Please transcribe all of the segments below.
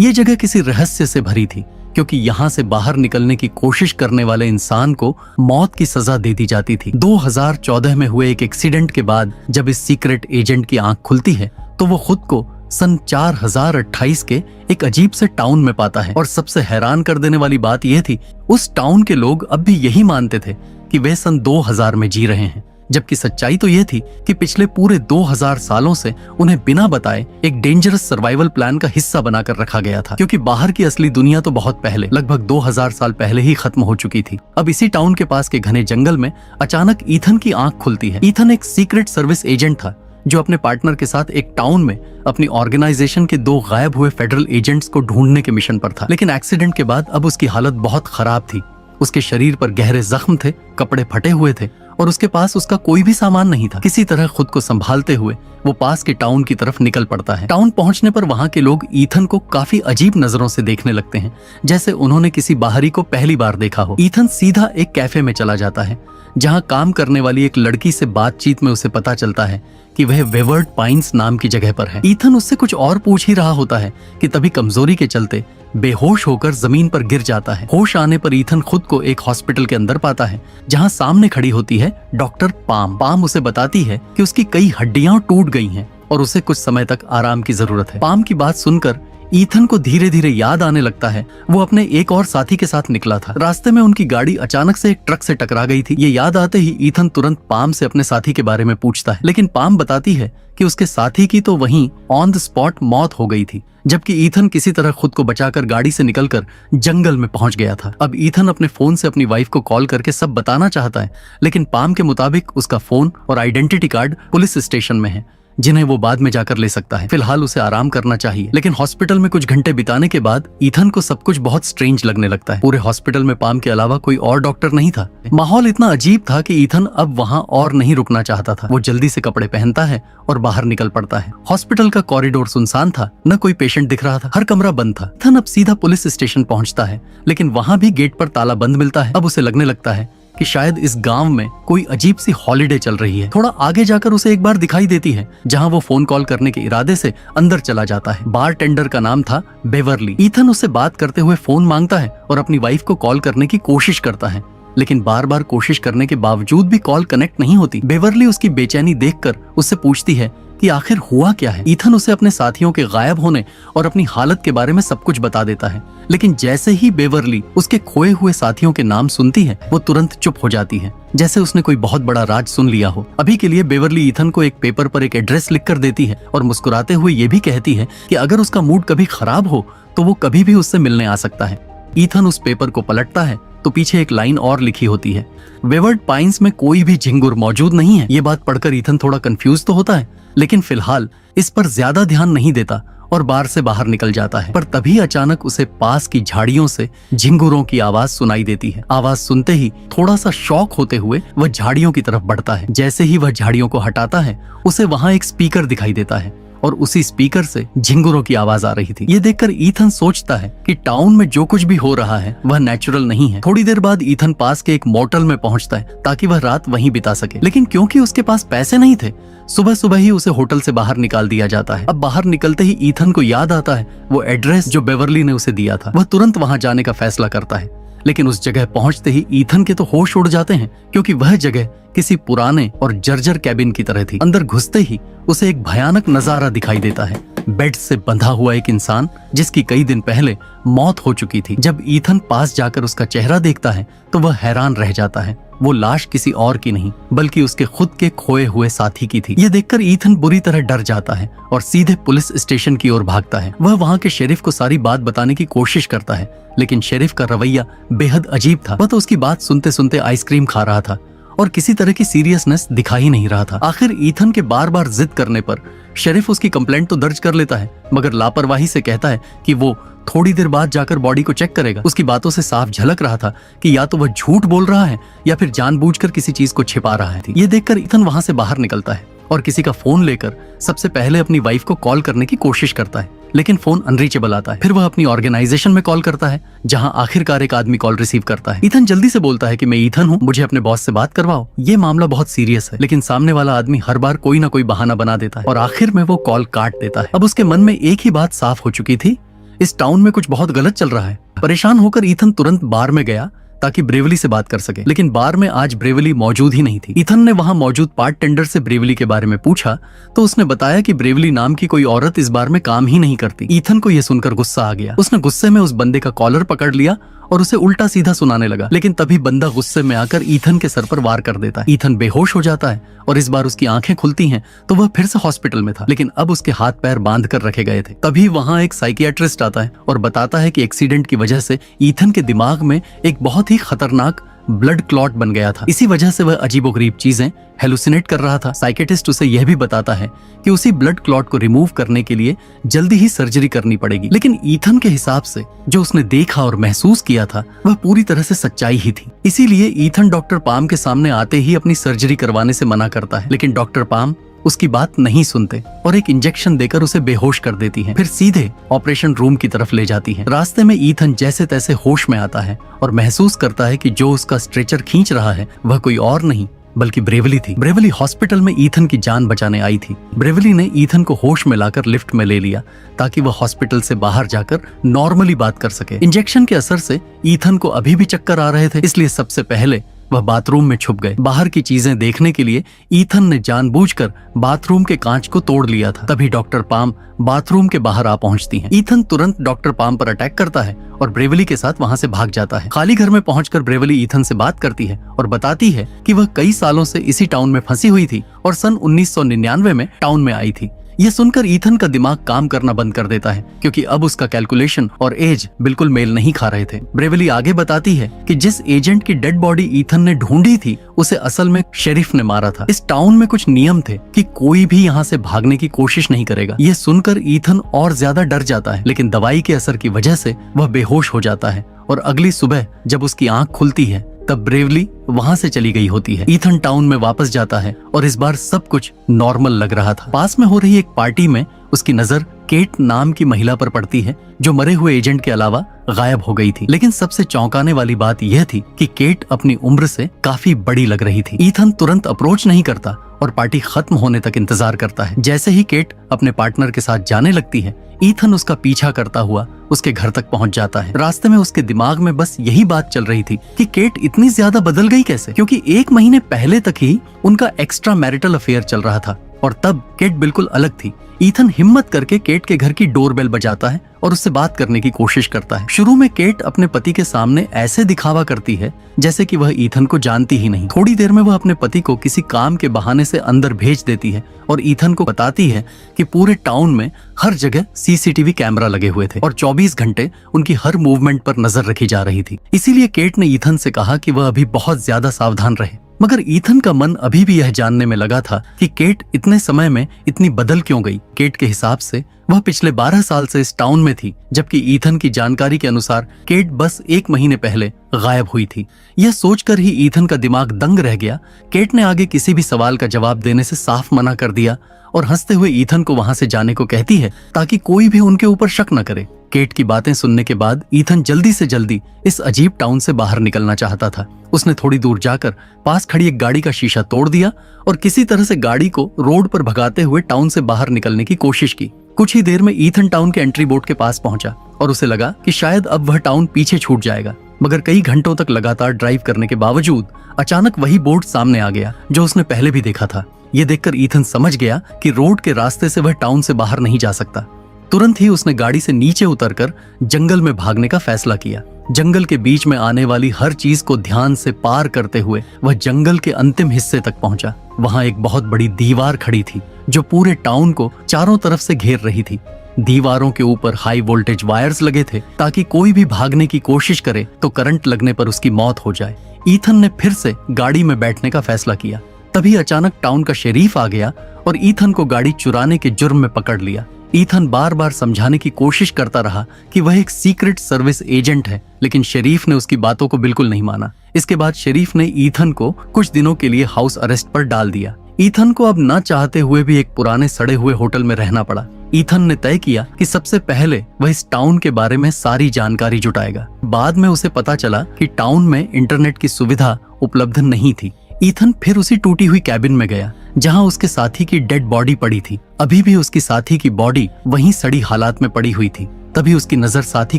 ये जगह किसी रहस्य से भरी थी, क्योंकि यहाँ से बाहर निकलने की कोशिश करने वाले इंसान को मौत की सजा दे दी जाती थी। 2014 में हुए एक एक्सीडेंट के बाद जब इस सीक्रेट एजेंट की आंख खुलती है तो वो खुद को सन 4028 के एक अजीब से टाउन में पाता है। और सबसे हैरान कर देने वाली बात यह थी, उस टाउन के लोग अब भी यही मानते थे कि वे सन 2000 में जी रहे हैं, जबकि सच्चाई तो यह थी कि पिछले पूरे 2000 सालों से उन्हें बिना बताए एक डेंजरस सर्वाइवल प्लान का हिस्सा बनाकर रखा गया था, क्योंकि बाहर की असली दुनिया तो बहुत पहले, लगभग 2000 साल पहले ही खत्म हो चुकी थी। अब इसी टाउन के पास के घने जंगल में अचानक ईथन की आंख खुलती है। ईथन एक सीक्रेट सर्विस एजेंट था जो अपने पार्टनर के साथ एक टाउन में अपनी ऑर्गेनाइजेशन के 2 गायब हुए फेडरल एजेंट्स को ढूंढने के मिशन पर था। लेकिन एक्सीडेंट के बाद अब उसकी हालत बहुत खराब थी। उसके शरीर पर गहरे जख्म थे, कपड़े फटे हुए थे और उसके पास उसका कोई भी सामान नहीं था। किसी तरह खुद को संभालते हुए वो पास के टाउन की तरफ निकल पड़ता है। टाउन पहुंचने पर वहां के लोग ईथन को काफी अजीब नजरों से देखने लगते हैं, जैसे उन्होंने किसी बाहरी को पहली बार देखा हो। ईथन सीधा एक कैफे में चला जाता है, जहां काम करने वाली एक लड़की से बातचीत में उसे पता चलता है कि वह वेवर्ड पाइन्स नाम की जगह पर है। ईथन उससे कुछ और पूछ ही रहा होता है कि तभी कमजोरी के चलते बेहोश होकर जमीन पर गिर जाता है। होश आने पर ईथन खुद को एक हॉस्पिटल के अंदर पाता है, जहां सामने खड़ी होती है डॉक्टर पाम। पाम उसे बताती है कि उसकी कई हड्डियां टूट गई हैं और उसे कुछ समय तक आराम की जरूरत है। पाम की बात सुनकर ईथन को धीरे धीरे याद आने लगता है वो अपने एक और साथी के साथ निकला था। रास्ते में उनकी गाड़ी अचानक से एक ट्रक से टकरा गई थी। ये याद आते ही ईथन तुरंत पाम से अपने साथी के बारे में पूछता है, लेकिन पाम बताती है कि उसके साथी की तो वहीं ऑन द स्पॉट मौत हो गई थी, जबकि ईथन किसी तरह खुद को बचाकर गाड़ी से निकलकर जंगल में पहुंच गया था। अब ईथन अपने फोन से अपनी वाइफ को कॉल करके सब बताना चाहता है, लेकिन पाम के मुताबिक उसका फोन और आइडेंटिटी कार्ड पुलिस स्टेशन में है, जिन्हें वो बाद में जाकर ले सकता है। फिलहाल उसे आराम करना चाहिए। लेकिन हॉस्पिटल में कुछ घंटे बिताने के बाद ईथन को सब कुछ बहुत स्ट्रेंज लगने लगता है। पूरे हॉस्पिटल में पाम के अलावा कोई और डॉक्टर नहीं था। माहौल इतना अजीब था कि ईथन अब वहां और नहीं रुकना चाहता था। वो जल्दी से कपड़े पहनता है और बाहर निकल पड़ता है। हॉस्पिटल का कॉरिडोर सुनसान था, न कोई पेशेंट दिख रहा था, हर कमरा बंद था। ईथन अब सीधा पुलिस स्टेशन पहुंचता है, लेकिन वहां भी गेट पर ताला बंद मिलता है। अब उसे लगने लगता है कि शायद इस गांव में कोई अजीब सी हॉलिडे चल रही है। थोड़ा आगे जाकर उसे एक बार दिखाई देती है, जहां वो फोन कॉल करने के इरादे से अंदर चला जाता है। बार टेंडर का नाम था बेवरली। ईथन उससे बात करते हुए फोन मांगता है और अपनी वाइफ को कॉल करने की कोशिश करता है, लेकिन बार बार कोशिश करने के बावजूद भी कॉल कनेक्ट नहीं होती। बेवरली उसकी बेचैनी देखकर उससे पूछती है कि आखिर हुआ क्या है। ईथन उसे अपने साथियों के गायब होने और अपनी हालत के बारे में सब कुछ बता देता है, लेकिन जैसे ही बेवरली उसके खोए हुए साथियों के नाम सुनती है वो तुरंत चुप हो जाती है, जैसे उसने कोई बहुत बड़ा राज सुन लिया हो। अभी के लिए बेवरली ईथन को एक पेपर पर एक एड्रेस लिखकर देती है और मुस्कुराते हुए ये भी कहती है कि अगर उसका मूड कभी खराब हो तो वो कभी भी उससे मिलने आ सकता है। ईथन उस पेपर को पलटता है तो पीछे एक लाइन और लिखी होती है, वेवर्ड पाइन्स में कोई भी झिंगुर मौजूद नहीं है। ये बात पढ़कर ईथन थोड़ा कंफ्यूज तो होता है, लेकिन फिलहाल इस पर ज्यादा ध्यान नहीं देता और बार से बाहर निकल जाता है। पर तभी अचानक उसे पास की झाड़ियों से झिंगुरों की आवाज सुनाई देती है। आवाज सुनते ही थोड़ा सा शॉक होते हुए वह झाड़ियों की तरफ बढ़ता है। जैसे ही वह झाड़ियों को हटाता है उसे वहां एक स्पीकर दिखाई देता है और उसी स्पीकर से झिंगुरों की आवाज आ रही थी। ये देखकर ईथन सोचता है कि टाउन में जो कुछ भी हो रहा है वह नेचुरल नहीं है। थोड़ी देर बाद ईथन पास के एक मोटल में पहुंचता है ताकि वह रात वहीं बिता सके, लेकिन क्योंकि उसके पास पैसे नहीं थे, सुबह सुबह ही उसे होटल से बाहर निकाल दिया जाता है। अब बाहर निकलते ही ईथन को याद आता है वो एड्रेस जो बेवरली ने उसे दिया था। वह तुरंत वहां जाने का फैसला करता है, लेकिन उस जगह पहुंचते ही ईथन के तो होश उड़ जाते हैं, क्योंकि वह जगह किसी पुराने और जर्जर कैबिन की तरह थी। अंदर घुसते ही उसे एक भयानक नजारा दिखाई देता है। बेड से बंधा हुआ एक इंसान जिसकी कई दिन पहले मौत हो चुकी थी। जब ईथन पास जाकर उसका चेहरा देखता है तो वह हैरान रह जाता है। वो लाश किसी और की नहीं बल्कि उसके खुद के खोए हुए साथी की थी। ये देखकर ईथन बुरी तरह डर जाता है और सीधे पुलिस स्टेशन की ओर भागता है। वह वहां के शेरिफ को सारी बात बताने की कोशिश करता है, लेकिन शेरिफ का रवैया बेहद अजीब था। वह तो उसकी बात सुनते सुनते आइसक्रीम खा रहा था और किसी तरह की सीरियसनेस दिखा ही नहीं रहा था। आखिर ईथन के बार बार जिद करने पर शेरिफ उसकी कंप्लेंट तो दर्ज कर लेता है, मगर लापरवाही से कहता है कि वो थोड़ी देर बाद जाकर बॉडी को चेक करेगा। उसकी बातों से साफ झलक रहा था कि या तो वह झूठ बोल रहा है या फिर जानबूझकर किसी चीज को छिपा रहा है। ये देखकर ईथन वहां से बाहर निकलता है और किसी का फोन लेकर सबसे पहले अपनी वाइफ को कॉल करने की कोशिश करता है, लेकिन फोन अनरीचेबल आता है। फिर वह अपनी ऑर्गेनाइजेशन में कॉल करता है, जहां आखिरकार एक आदमी कॉल रिसीव करता है। ईथन जल्दी से बोलता है कि मैं ईथन हूं, मुझे अपने बॉस से बात करवाओ, ये मामला बहुत सीरियस है। लेकिन सामने वाला आदमी हर बार कोई ना कोई बहाना बना देता है और आखिर में वो कॉल काट देता है। अब उसके मन में एक ही बात साफ हो चुकी थी इस टाउन में कुछ बहुत गलत चल रहा है। परेशान होकर ईथन तुरंत बार में गया ताकि ब्रेवली से बात कर सके, लेकिन बार में आज ब्रेवली मौजूद ही नहीं थी। ईथन ने वहां मौजूद पार्ट टेंडर से ब्रेवली के बारे में पूछा तो उसने बताया कि ब्रेवली नाम की कोई औरत इस बार में काम ही नहीं करती। ईथन को यह सुनकर गुस्सा आ गया। उसने गुस्से में उस बंदे का कॉलर पकड़ लिया और उसे उल्टा सीधा सुनाने लगा, लेकिन तभी बंदा गुस्से में आकर ईथन के सर पर वार कर देता है। ईथन बेहोश हो जाता है और इस बार उसकी आंखें खुलती हैं तो वह फिर से हॉस्पिटल में था, लेकिन अब उसके हाथ पैर बांध कर रखे गए थे। तभी वहां एक साइकियाट्रिस्ट आता है और बताता है कि एक्सीडेंट की वजह से ईथन के दिमाग में एक बहुत ही खतरनाक ब्लड क्लॉट बन गया था। इसी वजह से वह अजीबोगरीब चीजें हेलुसिनेट कर रहा था। साइकेटिस्ट उसे यह भी बताता है कि उसी ब्लड क्लॉट को रिमूव करने के लिए जल्दी ही सर्जरी करनी पड़ेगी, लेकिन ईथन के हिसाब से जो उसने देखा और महसूस किया था वह पूरी तरह से सच्चाई ही थी। इसीलिए ईथन डॉक्टर पाम के सामने आते ही अपनी सर्जरी करवाने से मना करता है, लेकिन डॉक्टर पाम उसकी बात नहीं सुनते और एक इंजेक्शन देकर उसे बेहोश कर देती हैं। फिर सीधे ऑपरेशन रूम की तरफ ले जाती हैं। रास्ते में ईथन जैसे तैसे होश में आता है और महसूस करता है कि जो उसका स्ट्रेचर खींच रहा है वह कोई और नहीं बल्कि ब्रेवली थी। ब्रेवली हॉस्पिटल में ईथन की जान बचाने आई थी। ब्रेवली ने ईथन को होश में लाकर लिफ्ट में ले लिया ताकि वह हॉस्पिटल से बाहर जाकर नॉर्मली बात कर सके। इंजेक्शन के असर से ईथन को अभी भी चक्कर आ रहे थे, इसलिए सबसे पहले वह बाथरूम में छुप गए। बाहर की चीजें देखने के लिए ईथन ने जानबूझकर बाथरूम के कांच को तोड़ लिया था। तभी डॉक्टर पाम बाथरूम के बाहर आ पहुंचती हैं। ईथन तुरंत डॉक्टर पाम पर अटैक करता है और ब्रेवली के साथ वहां से भाग जाता है। खाली घर में पहुंचकर ब्रेवली ईथन से बात करती है और बताती है कि वह कई सालों से इसी टाउन में फंसी हुई थी और सन 1999 में टाउन में आई थी। यह सुनकर ईथन का दिमाग काम करना बंद कर देता है क्योंकि अब उसका कैलकुलेशन और एज बिल्कुल मेल नहीं खा रहे थे। ब्रेवली आगे बताती है कि जिस एजेंट की डेड बॉडी ईथन ने ढूंढी थी उसे असल में शेरिफ ने मारा था। इस टाउन में कुछ नियम थे कि कोई भी यहाँ से भागने की कोशिश नहीं करेगा। यह सुनकर ईथन और ज्यादा डर जाता है, लेकिन दवाई के असर की वजह से वह बेहोश हो जाता है और अगली सुबह जब उसकी आंख खुलती है तब ब्रेवली वहां से चली गई होती है। ईथन टाउन में वापस जाता है और इस बार सब कुछ नॉर्मल लग रहा था। पास में हो रही एक पार्टी में उसकी नजर केट नाम की महिला पर पड़ती है जो मरे हुए एजेंट के अलावा गायब हो गई थी। लेकिन सबसे चौंकाने वाली बात यह थी कि केट अपनी उम्र से काफी बड़ी लग रही थी। ईथन तुरंत अप्रोच नहीं करता और पार्टी खत्म होने तक इंतजार करता है। जैसे ही केट अपने पार्टनर के साथ जाने लगती है, ईथन उसका पीछा करता हुआ उसके घर तक पहुंच जाता है। रास्ते में उसके दिमाग में बस यही बात चल रही थी कि केट इतनी ज्यादा बदल गई कैसे, क्योंकि 1 महीने पहले तक ही उनका एक्स्ट्रा मैरिटल अफेयर चल रहा था और तब केट बिल्कुल अलग थी। ईथन हिम्मत करके केट के घर की डोरबेल बजाता है और उससे बात करने की कोशिश करता है। शुरू में केट अपने पति के सामने ऐसे दिखावा करती है जैसे कि वह ईथन को जानती ही नहीं। थोड़ी देर में वह अपने पति को किसी काम के बहाने से अंदर भेज देती है और ईथन को बताती है कि पूरे टाउन में हर जगह सीसीटीवी कैमरा लगे हुए थे और 24 घंटे उनकी हर मूवमेंट पर नजर रखी जा रही थी। इसीलिए केट ने ईथन से कहा कि वह अभी बहुत ज्यादा सावधान रहे। मगर ईथन का मन अभी भी यह जानने में लगा था कि केट इतने समय में इतनी बदल क्यों गई। केट के हिसाब से वह पिछले 12 साल से इस टाउन में थी, जबकि ईथन की जानकारी के अनुसार केट बस 1 महीने पहले गायब हुई थी। यह सोचकर ही ईथन का दिमाग दंग रह गया। केट ने आगे किसी भी सवाल का जवाब देने से साफ मना कर दिया और हंसते हुए ईथन को वहां से जाने को कहती है ताकि कोई भी उनके ऊपर शक न करे। केट की बातें सुनने के बाद ईथन जल्दी से जल्दी इस अजीब टाउन से बाहर निकलना चाहता था। उसने थोड़ी दूर जाकर पास खड़ी एक गाड़ी का शीशा तोड़ दिया और किसी तरह से गाड़ी को रोड पर भगाते हुए टाउन से बाहर निकलने की कोशिश की। कुछ ही देर में ईथन टाउन के एंट्री बोर्ड के पास पहुंचा और उसे लगा कि शायद अब वह टाउन पीछे छूट जाएगा। मगर कई घंटों तक लगातार ड्राइव करने के बावजूद अचानक वही बोर्ड सामने आ गया जो उसने पहले भी देखा था। ये देखकर ईथन समझ गया कि रोड के रास्ते से वह टाउन से बाहर नहीं जा सकता। तुरंत ही उसने गाड़ी से नीचे उतरकर जंगल में भागने का फैसला किया। जंगल के बीच में आने वाली हर चीज को ध्यान से पार करते हुए वह जंगल के अंतिम हिस्से तक पहुंचा। वहां एक बहुत बड़ी दीवार खड़ी थी जो पूरे टाउन को चारों तरफ से घेर रही थी। दीवारों के ऊपर हाई वोल्टेज वायर्स लगे थे ताकि कोई भी भागने की कोशिश करे तो करंट लगने पर उसकी मौत हो जाए। ईथन ने फिर से गाड़ी में बैठने का फैसला किया। तभी अचानक टाउन का शेरीफ आ गया और ईथन को गाड़ी चुराने के जुर्म में पकड़ लिया। ईथन बार बार समझाने की कोशिश करता रहा कि वह एक सीक्रेट सर्विस एजेंट है, लेकिन शेरीफ ने उसकी बातों को बिल्कुल नहीं माना। इसके बाद शेरीफ ने ईथन को कुछ दिनों के लिए हाउस अरेस्ट पर डाल दिया। ईथन को अब ना चाहते हुए भी एक पुराने सड़े हुए होटल में रहना पड़ा। ईथन ने तय किया कि सबसे पहले वह इस टाउन के बारे में सारी जानकारी जुटाएगा। बाद में उसे पता चला कि टाउन में इंटरनेट की सुविधा उपलब्ध नहीं थी। ईथन फिर उसी टूटी हुई कैबिन में गया जहां उसके साथी की डेड बॉडी पड़ी थी। अभी भी उसकी साथी की बॉडी वहीं सड़ी हालात में पड़ी हुई थी। तभी उसकी नजर साथी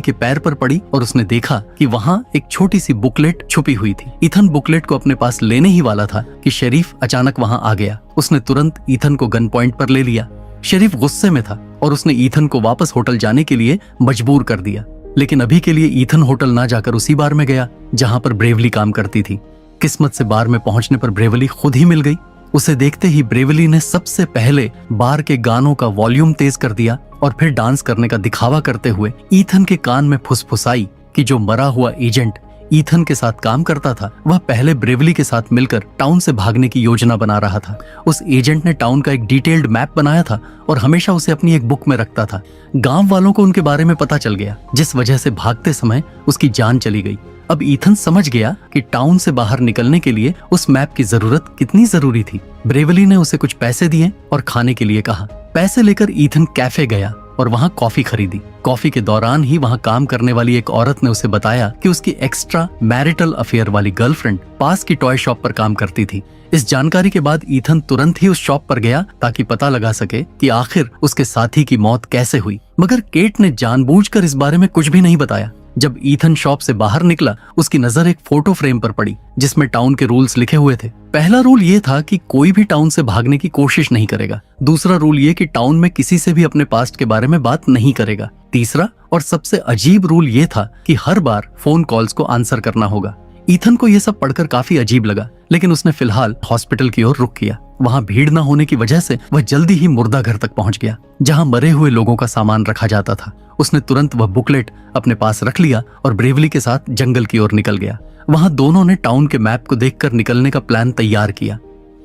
के पैर पर पड़ी और उसने देखा कि वहाँ एक छोटी सी बुकलेट छुपी हुई थी। ईथन बुकलेट को अपने पास लेने ही वाला था कि शरीफ अचानक वहाँ आ गया। उसने तुरंत ईथन को गन पॉइंट पर ले लिया। शरीफ गुस्से में था और उसने ईथन को वापस होटल जाने के लिए मजबूर कर दिया। लेकिन अभी के लिए ईथन होटल ना जाकर उसी बार में गया जहाँ पर ब्रेवली काम करती थी। किस्मत से बार में पहुंचने पर ब्रेवली खुद ही मिल गई। उसे देखते ही ब्रेवली ने सबसे पहले बार के गानों का वॉल्यूम तेज कर दिया और फिर डांस करने का दिखावा करते हुए ईथन के कान में फुसफुसाई कि जो मरा हुआ एजेंट ईथन के साथ काम करता था वह पहले ब्रेवली के साथ मिलकर टाउन से भागने की योजना बना रहा था। उस एजेंट ने टाउन का एक डिटेल्ड मैप बनाया था और हमेशा उसे अपनी एक बुक में रखता था। गांव वालों को उनके बारे में पता चल गया, जिस वजह से भागते समय उसकी जान चली गई। अब ईथन समझ गया कि टाउन से बाहर निकलने के लिए उस मैप की जरूरत कितनी जरूरी थी। ब्रेवली ने उसे कुछ पैसे दिए और खाने के लिए कहा। पैसे लेकर ईथन कैफे गया और वहाँ कॉफी खरीदी। कॉफी के दौरान ही वहाँ काम करने वाली एक औरत ने उसे बताया कि उसकी एक्स्ट्रा मैरिटल अफेयर वाली गर्लफ्रेंड पास की टॉय शॉप पर काम करती थी। इस जानकारी के बाद ईथन तुरंत ही उस शॉप पर गया ताकि पता लगा सके कि आखिर उसके साथी की मौत कैसे हुई। मगर केट ने जानबूझकर इस बारे में कुछ भी नहीं बताया। जब ईथन शॉप से बाहर निकला उसकी नजर एक फोटो फ्रेम पर पड़ी जिसमें टाउन के रूल्स लिखे हुए थे। पहला रूल ये था कि कोई भी टाउन से भागने की कोशिश नहीं करेगा। दूसरा रूल ये कि टाउन में किसी से भी अपने पास्ट के बारे में बात नहीं करेगा। तीसरा और सबसे अजीब रूल ये था कि हर बार फोन कॉल्स को आंसर करना होगा। ईथन को यह सब पढ़कर काफी अजीब लगा, लेकिन उसने फिलहाल हॉस्पिटल की ओर रुख किया। वहाँ भीड़ न होने की वजह से वह जल्दी ही मुर्दा घर तक पहुंच गया जहाँ मरे हुए लोगों का सामान रखा जाता था। उसने तुरंत वह बुकलेट अपने पास रख लिया और ब्रेवली के साथ जंगल की ओर निकल गया। वहाँ दोनों ने टाउन के मैप को देखकर निकलने का प्लान तैयार किया।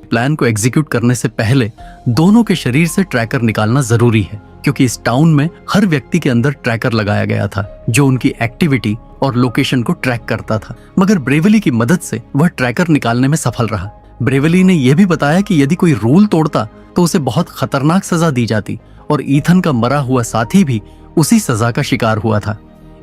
प्लान को एग्जीक्यूट करने से पहले दोनों के शरीर से ट्रैकर निकालना जरूरी है, क्योंकि इस टाउन में हर व्यक्ति के अंदर ट्रैकर लगाया गया था जो उनकी एक्टिविटी और लोकेशन को ट्रैक करता था। मगर ब्रेवली की मदद से वह ट्रैकर निकालने में सफल रहा। ब्रेवली ने यह भी बताया कि यदि कोई रूल तोड़ता तो उसे बहुत खतरनाक सजा दी जाती और ईथन का मरा हुआ साथी भी उसी सजा का शिकार हुआ था।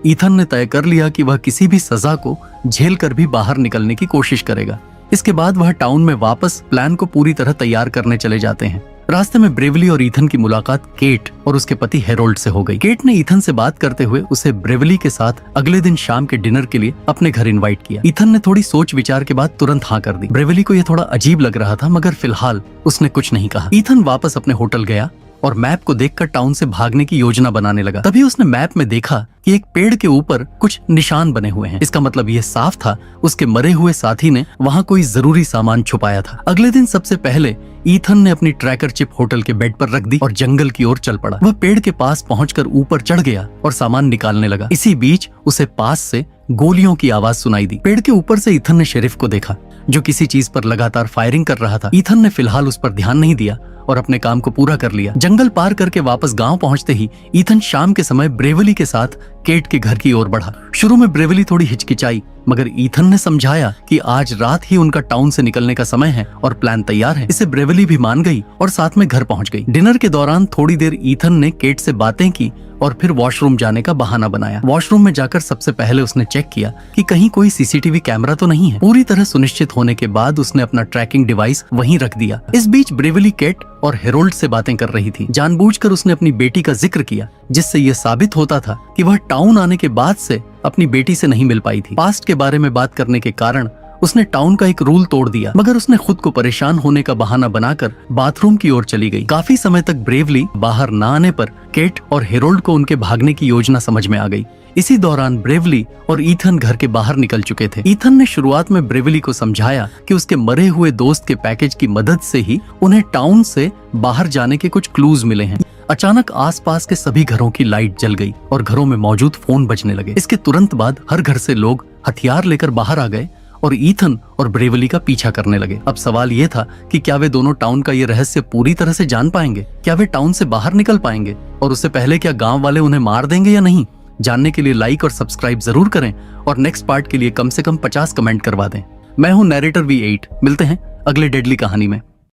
ईथन ने तय कर लिया कि वह किसी भी सजा को झेल कर भी बाहर निकलने की कोशिश करेगा। इसके बाद वह टाउन में वापस प्लान को पूरी तरह तैयार करने चले जाते हैं। रास्ते में ब्रेवली और ईथन की मुलाकात केट और उसके पति हेरोल्ड से हो गई। केट ने ईथन से बात करते हुए उसे ब्रेवली के साथ अगले दिन शाम के डिनर के लिए अपने घर इनवाइट किया। ईथन ने थोड़ी सोच विचार के बाद तुरंत हाँ कर दी। ब्रेवली को यह थोड़ा अजीब लग रहा था, मगर फिलहाल उसने कुछ नहीं कहा। ईथन वापस अपने होटल गया और मैप को देखकर टाउन से भागने की योजना बनाने लगा। तभी उसने मैप में देखा कि एक पेड़ के ऊपर कुछ निशान बने हुए हैं। इसका मतलब यह साफ था उसके मरे हुए साथी ने वहां कोई जरूरी सामान छुपाया था। अगले दिन सबसे पहले ईथन ने अपनी ट्रैकर चिप होटल के बेड पर रख दी और जंगल की ओर चल पड़ा। वह पेड़ के पास पहुंचकर ऊपर चढ़ गया और सामान निकालने लगा। इसी बीच उसे पास से गोलियों की आवाज सुनाई दी। पेड़ के ऊपर से ईथन ने शेरिफ को देखा जो किसी चीज पर लगातार फायरिंग कर रहा था। ईथन ने फिलहाल उस पर ध्यान नहीं दिया और अपने काम को पूरा कर लिया। जंगल पार करके वापस गांव पहुंचते ही ईथन शाम के समय ब्रेवली के साथ केट के घर की ओर बढ़ा। शुरू में ब्रेवली थोड़ी हिचकिचाई, मगर ईथन ने समझाया कि आज रात ही उनका टाउन से निकलने का समय है और प्लान तैयार है। इसे ब्रेवली भी मान गई और साथ में घर पहुंच गई। डिनर के दौरान थोड़ी देर ईथन ने केट से बातें की और फिर वॉशरूम जाने का बहाना बनाया। वॉशरूम में जाकर सबसे पहले उसने चेक किया कि कहीं कोई सीसीटीवी कैमरा तो नहीं है। पूरी तरह सुनिश्चित होने के बाद उसने अपना ट्रैकिंग डिवाइस वहीं रख दिया। इस बीच ब्रेवली केट और हेरोल्ड से बातें कर रही थी। जानबूझकर उसने अपनी बेटी का जिक्र किया, जिससे यह साबित होता था कि वह टाउन आने के बाद से अपनी बेटी से नहीं मिल पाई थी। पास्ट के बारे में बात करने के कारण उसने टाउन का एक रूल तोड़ दिया, मगर उसने खुद को परेशान होने का बहाना बनाकर बाथरूम की ओर चली गई। काफी समय तक ब्रेवली बाहर न आने पर केट और हेरोल्ड को उनके भागने की योजना समझ में आ गई। इसी दौरान ब्रेवली और ईथन घर के बाहर निकल चुके थे। ईथन ने शुरुआत में ब्रेवली को समझाया कि उसके मरे हुए दोस्त के पैकेज की मदद से ही उन्हें टाउन से बाहर जाने के कुछ क्लूज मिले हैं। अचानक आसपास के सभी घरों की लाइट जल गई और घरों में मौजूद फोन बजने लगे। इसके तुरंत बाद हर घर से लोग हथियार लेकर बाहर आ गए और ईथन और ब्रेवली का पीछा करने लगे। अब सवाल यह था कि क्या वे दोनों टाउन का ये रहस्य पूरी तरह से जान पाएंगे? क्या वे टाउन से बाहर निकल पाएंगे? और उससे पहले क्या गांव वाले उन्हें मार देंगे या नहीं? जानने के लिए लाइक और सब्सक्राइब जरूर करें और नेक्स्ट पार्ट के लिए कम से कम 50 कमेंट करवा दें। मैं हूं नैरेटर V8। मिलते हैं अगले डेडली कहानी में।